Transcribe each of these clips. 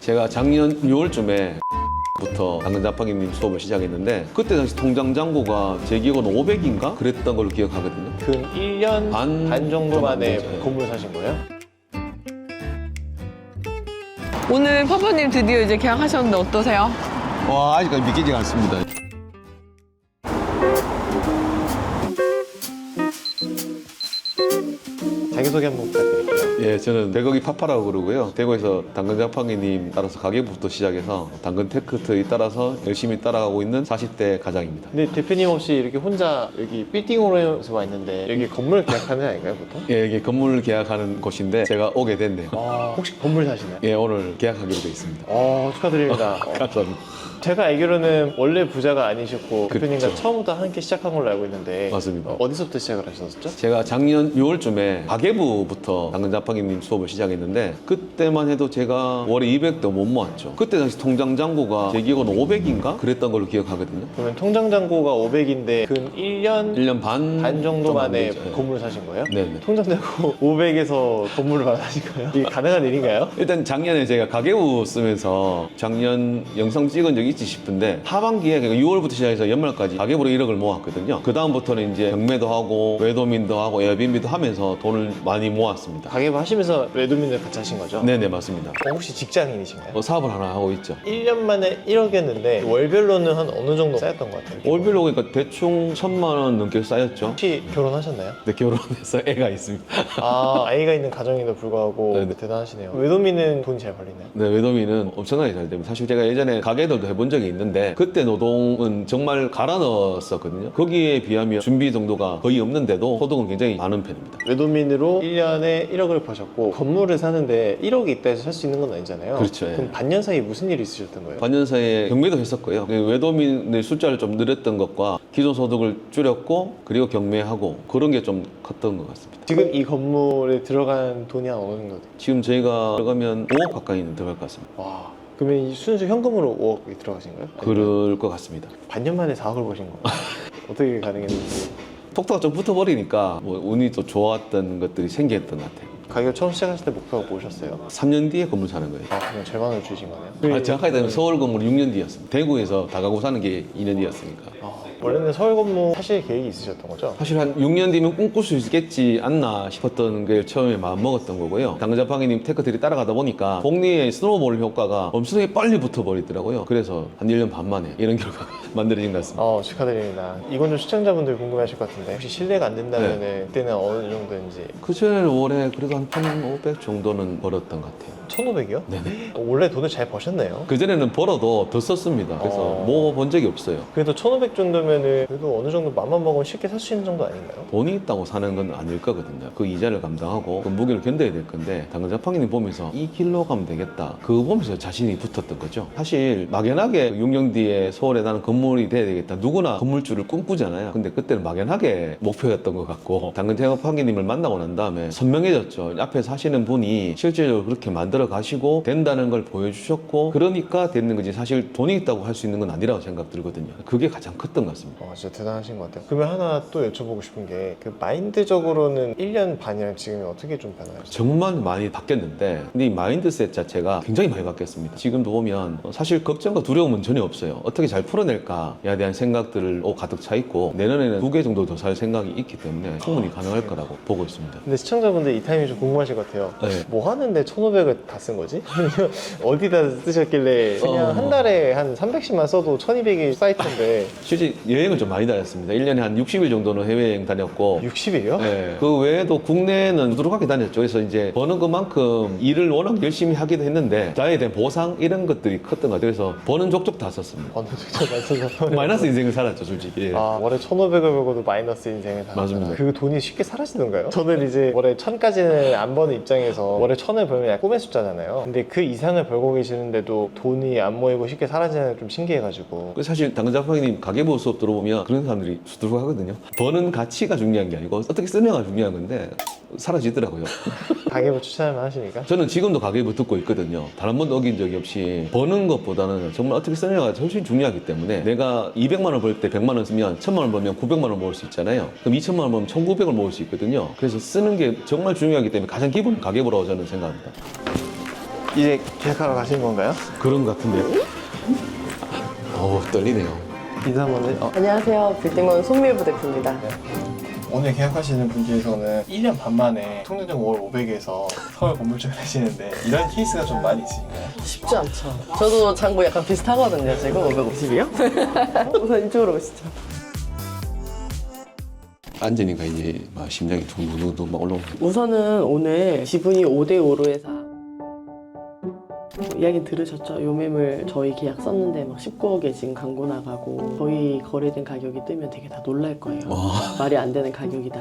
제가 작년 6월쯤에 부터 당근 자판기님 수업을 시작했는데 그때 당시 통장 잔고가 제 기억으로는 500인가? 그랬던 걸로 기억하거든요. 그 1년 반 정도 만에 좀 안 되죠. 건물 사신 거예요? 오늘 퍼퍼님 드디어 이제 계약하셨는데 어떠세요? 와, 아직까지 믿기지가 않습니다. 자기소개 한번 부탁드릴게요. 예, 저는 대거기 파파라고 그러고요. 대구에서 당근 자판기님 따라서 가게부터 시작해서 당근 테크트에 따라서 열심히 따라가고 있는 40대 가장입니다. 근데 대표님 없이 이렇게 혼자 여기 빌딩으로 와 있는데 여기 건물 계약하는 데 아닌가요, 보통? 예, 이게 건물 계약하는 곳인데 제가 오게 됐네요. 혹시 건물 사시나요? 예, 오늘 계약하기로 돼 있습니다. 축하드립니다. 감사합니다. 제가 알기로는 원래 부자가 아니셨고 대표님과 그쵸. 처음부터 함께 시작한 걸로 알고 있는데 맞습니다. 어디서부터 시작을 하셨었죠? 제가 작년 6월쯤에 가계부부터 당근 자판기님 수업을 시작했는데 그때만 해도 제가 월에 200도 못 모았죠. 그때 당시 통장 잔고가 제 기억으로는 500인가? 그랬던 걸로 기억하거든요. 그러면 통장 잔고가 500인데 근 1년 1년 반 정도 좀안 만에 되죠. 예. 건물을 사신 거예요? 네네. 통장 잔고 500에서 건물을 사신 거예요? 이게 가능한 일인가요? 일단 작년에 제가 가계부 쓰면서 작년 영상 찍은 적이 있지 싶은데 하반기에 그러니까 6월부터 시작해서 연말까지 가계부로 1억을 모았거든요. 그 다음부터는 이제 경매도 하고 외도민도 하고 에어비앤비도 하면서 돈을 많이 모았습니다. 가계부 하시면서 레드민을 같이 하신 거죠? 네네, 맞습니다. 혹시 직장인이신가요? 사업을 하나 하고 있죠. 1년 만에 1억이었는데 월별로는 한 어느 정도 쌓였던 것 같아요? 월별로 그러니까 대충 1,000만 원 넘게 쌓였죠. 혹시 결혼하셨나요? 네, 결혼해서 애가 있습니다. 아이가 있는 가정에도 불구하고 네네. 대단하시네요. 외도민은 돈이 잘 벌리나요? 네, 외도민은 엄청나게 잘 됩니다. 사실 제가 예전에 가게들도 해본 적이 있는데 그때 노동은 정말 갈아 넣었었거든요. 거기에 비하면 준비 정도가 거의 없는데도 소득은 굉장히 많은 편입니다. 외도민으로 1년에 1억을 버셨고 건물을 사는데 1억이 있다 해서 살 수 있는 건 아니잖아요. 그렇죠, 예. 그럼 반년 사이에 무슨 일이 있으셨던 거예요? 반년 사이에 경매도 했었고요. 외도민의 숫자를 좀 늘렸던 것과 기존 소득을 줄였고 그리고 경매하고 그런 게 좀 컸던 것 같습니다. 지금 이 건물에 들어간 돈이 한 어느 정도 돼요? 지금 저희가 들어가면 5억 가까이는 들어갈 것 같습니다. 와, 그러면 이 순수 현금으로 5억이 들어가신 거예요? 그럴 것 같습니다. 반년 만에 4억을 버신 거예요? 어떻게 가능했는지. 톡톡 좀 붙어버리니까 뭐 운이 또 좋았던 것들이 생겼던 것 같아요. 가격 처음 시작하실 때 목표가 뭐셨어요? 3년 뒤에 건물 사는 거예요. 그냥 절반을 주신 거네요? 정확하게 따지면 서울 건물 6년 뒤였습니다. 대구에서 다가구 사는 게 2년 뒤였으니까. 원래는 서울 건물 사실 계획이 있으셨던 거죠? 사실 한 6년 뒤면 꿈꿀 수 있겠지 않나 싶었던 게 처음에 마음 먹었던 거고요. 당근 자판기님 테크들이 따라가다 보니까 복리의 스노우볼 효과가 엄청나게 빨리 붙어버리더라고요. 그래서 한 1년 반 만에 이런 결과가 만들어진 것 같습니다. 축하드립니다. 이건 좀 시청자분들 궁금해하실 것 같은데 혹시 실례가 안 된다면 그때는 어느 정도인지. 그 전에 올해 그래도 한 1,500 정도는 벌었던 것 같아요. 1,500이요? 네네. 원래 돈을 잘 버셨네요. 그전에는 벌어도 더 썼습니다. 그래서 모아본 적이 없어요. 그래도 1,500 정도면은 그래도 어느 정도 맘만 먹으면 쉽게 살 수 있는 정도 아닌가요? 돈이 있다고 사는 건 아닐 거거든요. 그 이자를 감당하고 그 무게를 견뎌야 될 건데 당근 자판기님 보면서 이 길로 가면 되겠다. 그거 보면서 자신이 붙었던 거죠. 사실 막연하게 6년 뒤에 서울에 나는 건물이 돼야 되겠다. 누구나 건물주를 꿈꾸잖아요. 근데 그때는 막연하게 목표였던 것 같고 당근 자판기님을 만나고 난 다음에 선명해졌죠. 앞에 사시는 분이 실제로 그렇게 만들어 가시고 된다는 걸 보여주셨고 그러니까 되는 거지 사실 돈이 있다고 할 수 있는 건 아니라고 생각 들거든요. 그게 가장 컸던 것 같습니다. 진짜 대단하신 것 같아요. 그러면 하나 또 여쭤보고 싶은 게 그 마인드적으로는 1년 반이랑 지금이 어떻게 좀 변화했어요? 정말 많이 바뀌었는데 근데 이 마인드셋 자체가 굉장히 많이 바뀌었습니다. 지금도 보면 사실 걱정과 두려움은 전혀 없어요. 어떻게 잘 풀어낼까에 대한 생각들을 가득 차 있고 내년에는 2개 정도 더 살 생각이 있기 때문에 충분히 가능할 거라고 보고 있습니다. 근데 시청자분들 이 타이밍이 좀 궁금하실 것 같아요. 네. 뭐 하는데 1,500을 다 쓴 거지? 어디다 쓰셨길래 그냥 한 달에 한 300씩만 써도 1,200이 쌓일 텐데 실제 여행을 좀 많이 다녔습니다. 1년에 한 60일 정도는 해외여행 다녔고 60일이요? 네. 그 외에도 국내는 부드럽게 다녔죠. 그래서 이제 버는 것만큼 일을 워낙 열심히 하기도 했는데 나에 대한 보상 이런 것들이 컸던 것 같아요. 그래서 버는 족족 다 썼습니다. 어느 정도 맞춰서 마이너스 인생을 살았죠, 솔직히. 예. 월에 1,500을 벌고도 마이너스 인생을 살았다. 맞습니다. 그 돈이 쉽게 사라지던가요? 저는 이제 월에 1,000까지는 안 버는 입장에서 월에 1,000을 벌면 약간 꿈의 숫자잖아요. 근데 그 이상을 벌고 계시는데도 돈이 안 모이고 쉽게 사라지는 게 좀 신기해가지고. 사실 당근 자판기님 가계부 수업 들어보면 그런 사람들이 수두룩하거든요. 버는 가치가 중요한 게 아니고 어떻게 쓰냐가 중요한 건데 사라지더라고요. 가계부 추천할만 하시니까? 저는 지금도 가계부 듣고 있거든요. 단 한 번도 어긴 적이 없이 버는 것보다는 정말 어떻게 쓰냐가 훨씬 중요하기 때문에 내가 200만 원 벌 때 100만 원 쓰면 1000만 원 벌면 900만 원 모을 수 있잖아요. 그럼 2000만 원 벌면 1900을 모을 수 있거든요. 그래서 쓰는 게 정말 중요하기 때문에 가장 기본은 가계부라고 저는 생각합니다. 이제 계약하러 가신 건가요? 그런 것 같은데요. 떨리네요. 인사 한번 해. 안녕하세요. 빌딩원 손밀부 대표입니다. 오늘 계약하시는 분 중에서는 1년 반 만에 통전동 5월 500에서 서울 건물주를 하시는데 이런 케이스가 좀 많이 있으신가요? 쉽지 않죠. 저도 장부 약간 비슷하거든요. 지금 550이요? 우선 이쪽으로 오시죠. 앉으니까 이제 막 심장이 둥둥둥 막 올라오고. 우선은 오늘 지분이 5대5로 해서 이야기 들으셨죠? 요 매물 저희 계약 썼는데 막 19억에 지금 광고 나가고 저희 거래된 가격이 뜨면 되게 다 놀랄 거예요. 말이 안 되는 가격이다.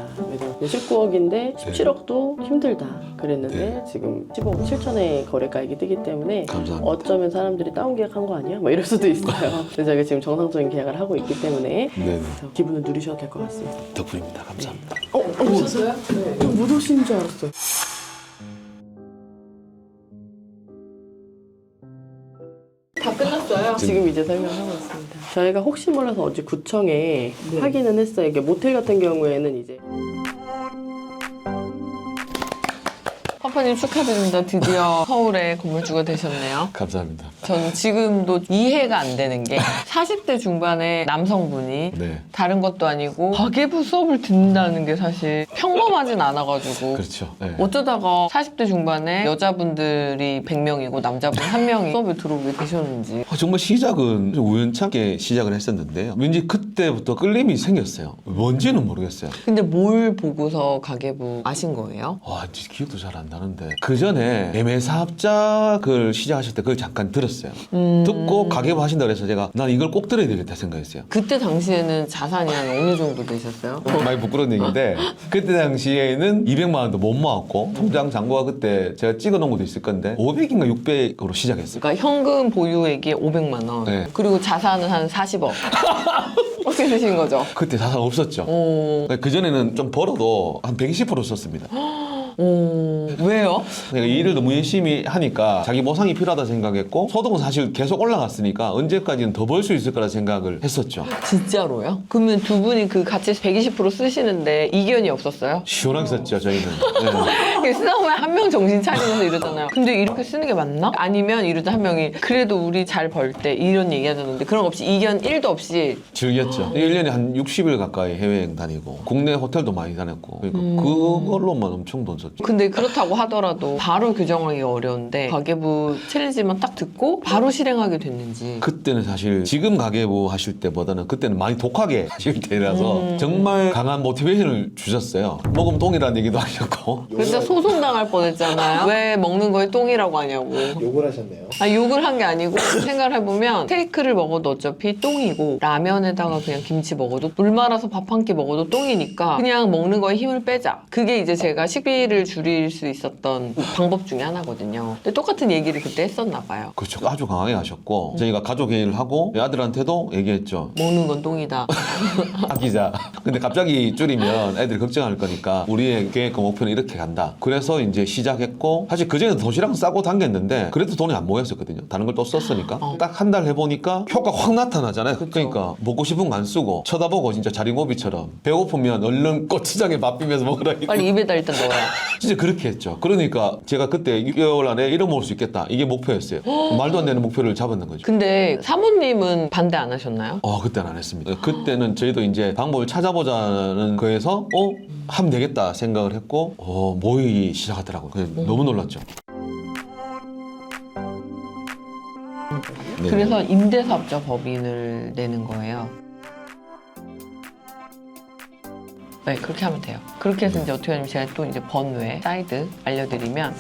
그래서 19억인데 17억도 힘들다 그랬는데 네. 지금 15억 7천에 거래가액이 뜨기 때문에 감사합니다. 어쩌면 사람들이 다운 계약한 거 아니야? 뭐 이럴 수도 있어요. 그래서 저희가 지금 정상적인 계약을 하고 있기 때문에 네네. 그래서 기분을 누리셔도 될 것 같습니다. 덕분입니다. 감사합니다. 오셨어요? 네. 못 오신 줄 알았어요. 다 끝났어요. 지금 이제 설명하고 있습니다. 저희가 혹시 몰라서 어제 구청에 확인은 했어요. 이게 모텔 같은 경우에는 이제 파파님 축하드립니다. 드디어 서울에 건물주가 되셨네요. 감사합니다. 저는 지금도 이해가 안 되는 게 40대 중반의 남성분이 네. 다른 것도 아니고 가계부 수업을 듣는다는 게 사실 평범하진 않아가지고 그렇죠. 네. 어쩌다가 40대 중반에 여자분들이 100명이고 남자분 1명이 수업에 들어오게 되셨는지. 정말 시작은 좀 우연찮게 시작을 했었는데요. 왠지 그때부터 끌림이 생겼어요. 뭔지는 모르겠어요. 근데 뭘 보고서 가계부 아신 거예요? 와, 진짜 기억도 잘 안 나는데 그 전에 매매사업작을 시작하실 때 그걸 잠깐 들었어요. 듣고 가계부 하신다고 해서 제가 난 이걸 꼭 들어야 되겠다 생각했어요. 그때 당시에는 자산이 한 어느 정도 되셨어요? 많이 부끄러운 얘기인데 그때 당시에는 200만 원도 못 모았고 통장 잔고가 그때 제가 찍어놓은 것도 있을 건데 500인가 600으로 시작했어요. 그러니까 현금 보유액이 500만 원. 네. 그리고 자산은 한 40억. 어떻게 되신 거죠? 그때 자산 없었죠. 오. 그 전에는 좀 벌어도 한 120% 썼습니다. 오. 왜요? 내가 이 일을 너무 열심히 하니까 자기 보상이 필요하다 생각했고 소득은 사실 계속 올라갔으니까 언제까지는 더 벌 수 있을 거라 생각을 했었죠. 진짜로요? 그러면 두 분이 그 같이 120% 쓰시는데 이견이 없었어요? 시원하게 썼죠 저희는. 네. 쓰다 보면 한 명 정신 차리면서 이러잖아요. 근데 이렇게 쓰는 게 맞나? 아니면 이러다 한 명이 그래도 우리 잘 벌 때 이런 얘기 하셨는데 그런 거 없이 이견 1도 없이 즐겼죠. 1년에 한 60일 가까이 해외여행 다니고 국내 호텔도 많이 다녔고 그러니까 그걸로만 엄청 돈 썼죠. 근데 그렇다고 하더라도 바로 규정하기 어려운데 가계부 챌린지만 딱 듣고 바로 실행하게 됐는지. 그때는 사실 지금 가계부 하실 때보다는 그때는 많이 독하게 하실 때라서 정말 강한 모티베이션을 주셨어요. 먹으면 똥이라는 얘기도 하셨고. 그래서 소송 당할 뻔했잖아요. 왜 먹는 거에 똥이라고 하냐고. 욕을 하셨네요. 아, 욕을 한 게 아니고 생각을 해보면 스테이크를 먹어도 어차피 똥이고 라면에다가 그냥 김치 먹어도 물 말아서 밥 한 끼 먹어도 똥이니까 그냥 먹는 거에 힘을 빼자. 그게 이제 제가 식비를 줄일 수 있었던 방법 중에 하나거든요. 근데 똑같은 얘기를 그때 했었나 봐요. 그렇죠. 아주 강하게 하셨고 저희가 가족 회의를 하고 아들한테도 얘기했죠. 먹는 건 똥이다. 아끼자. 근데 갑자기 줄이면 애들이 걱정할 거니까 우리의 계획과 목표는 이렇게 간다. 그래서 이제 시작했고 사실 그전에도 도시락 싸고 당겼는데 그래도 돈이 안 모였었거든요. 다른 걸 또 썼으니까. 딱 한 달 해보니까 효과 확 나타나잖아요. 그러니까 먹고 싶은 거 안 쓰고 쳐다보고 진짜 자리고비처럼 배고프면 얼른 고추장에 밥 비벼서 먹으라. 빨리 입에다 일단 넣어라. 진짜 그렇게 했죠. 그러니까 제가 그때 6개월 안에 이뤄 먹을 수 있겠다. 이게 목표였어요. 말도 안 되는 목표를 잡았는 거죠. 근데 사모님은 반대 안 하셨나요? 그때는 안 했습니다. 그때는 저희도 이제 방법을 찾아보자는 거에서 하면 되겠다 생각을 했고 모이기 시작하더라고요. 그래서 너무 놀랐죠. 네. 그래서 임대사업자 법인을 내는 거예요. 네, 그렇게 하면 돼요. 그렇게 해서 이제 어떻게 하냐면 제가 또 이제 번외 사이드 알려드리면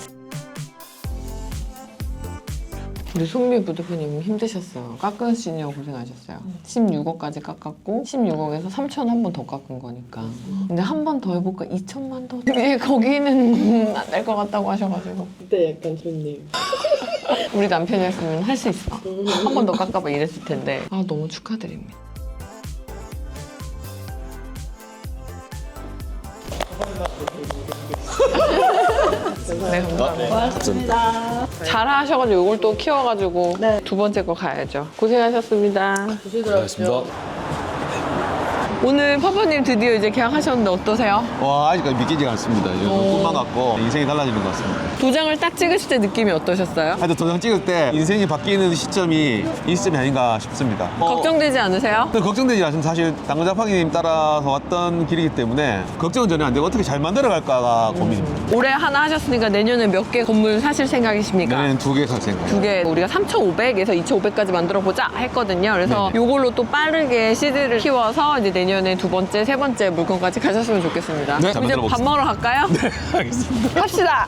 우리 손미부 대표님 힘드셨어요. 깎으시느라고 고생하셨어요. 16억까지 깎았고 16억에서 3천 한 번 더 깎은 거니까. 근데 한 번 더 해볼까? 2천만 더? 예, 거기는 안 될 것 같다고 하셔가지고. 그때 약간 손님. 우리 남편이었으면 할 수 있어. 한 번 더 깎아봐 이랬을 텐데. 아, 너무 축하드립니다. 네, 감사합니다. 잘하셔가지고 이걸 또 키워가지고 두 번째 거 가야죠. 고생하셨습니다. 고생하셨습니다. 오늘 파파님 드디어 이제 계약하셨는데 어떠세요? 와, 아직까지 믿기지가 않습니다. 이제 오. 꿈만 같고 인생이 달라지는 것 같습니다. 도장을 딱 찍으실 때 느낌이 어떠셨어요? 하여튼 도장 찍을 때 인생이 바뀌는 시점이 이 시점이 아닌가 싶습니다. 걱정되지 않으세요? 걱정되지 않습니다. 사실 당근자팡이님 따라서 왔던 길이기 때문에 걱정은 전혀 안 되고 어떻게 잘 만들어갈까가 고민입니다. 올해 하나 하셨으니까 내년에 몇 개 건물 사실 생각이십니까? 내년엔 2개 살 생각. 두 개 우리가 3,500에서 2,500까지 만들어 보자 했거든요. 그래서 네네. 요걸로 또 빠르게 시드를 키워서 이제 내년에 두 번째, 세 번째 물건까지 가셨으면 좋겠습니다. 네, 잘 이제 만들어 밥 보겠습니다. 먹으러 갈까요? 알겠습니다. 갑시다.